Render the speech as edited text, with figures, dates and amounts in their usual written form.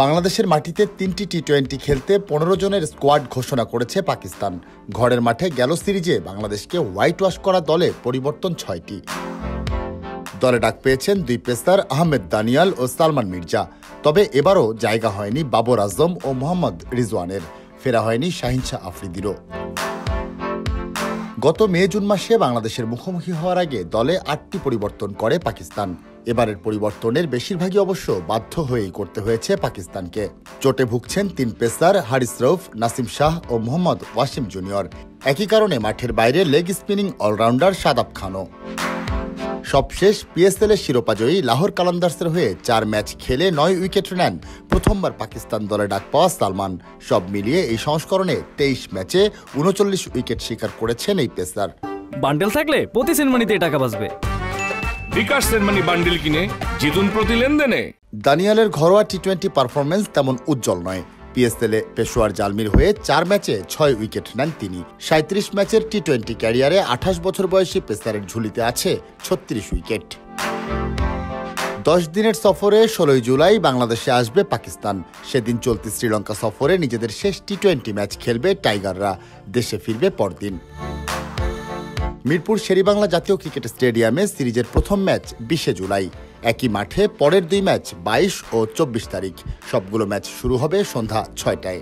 বাংলাদেশের মাটিতে 3টি টি-20 খেলতে 15 জনের স্কোয়াড ঘোষণা করেছে পাকিস্তান। ঘরের মাঠে গেল সিরিজে বাংলাদেশকে হোয়াইট ওয়াশ করা দলে পরিবর্তন 6টি। দলে ডাক পেয়েছেন 2 পেসার আহমেদ দানিয়াল ও সালমান মির্জা। তবে এবারও জায়গা হয়নি বাবর আজম ও মোহাম্মদ রিজওয়ানের, ফেরা হয়নি শাহিন শাহ আফ্রিদিরও। গত মে-জুন মাসে বাংলাদেশের মুখোমুখি হওয়ার আগে দলে 8টি পরিবর্তন করে পাকিস্তান। এবারের পরিবর্তনের বেশিরভাগই অবশ্য বাধ্য হয়েই করতে হয়েছে পাকিস্তানকে। চোটে ভুগছেন 3 পেসার হারিস রউফ, নাসিম শাহ ও মোহাম্মদ ওয়াসিম জুনিয়র। একই কারণে মাঠের বাইরে লেগ স্পিনিং অলরাউন্ডার শাদাব খানও। সবশেষ পিএসএলের শিরোপাজয়ী লাহোর কালান্দার্সের হয়ে 4 ম্যাচ খেলে 9 উইকেট নেন প্রথমবার পাকিস্তান দলে ডাক পাওয়া সালমান। সব মিলিয়ে এই সংস্করণে 23 ম্যাচে 39 উইকেট শিকার করেছেন এই পেসার। বান্ডেল থাকলে প্রতি সেনমানিতে টাকা বাঁচবে। বিকাশ সেনমানি বান্ডেল কিনে জিতুন প্রতি লেনদেনে। দানিয়ালের ঘরোয়া টি-20 পারফরমেন্স তেমন উজ্জ্বল নয়। পিএসএলে পেশোয়ার জালমির হয়ে 4 ম্যাচে 6 উইকেট নেন তিনি। 37 ম্যাচের টি-20 ক্যারিয়ারে 28 বছর বয়সী পেসারের ঝুলিতে আছে 36 উইকেট। 10 দিনের সফরে 16 জুলাই বাংলাদেশে আসবে পাকিস্তান। সেদিন চলতি শ্রীলঙ্কা সফরে নিজেদের শেষ টি-20 ম্যাচ খেলবে টাইগাররা। দেশে ফিরবে পরদিন। মিরপুর শেরেবাংলা জাতীয় ক্রিকেট স্টেডিয়ামে সিরিজের প্রথম ম্যাচ 20 জুলাই। একই মাঠে পরের 2 ম্যাচ 22 ও 24 তারিখ। সবগুলো ম্যাচ শুরু হবে সন্ধ্যা 6টায়।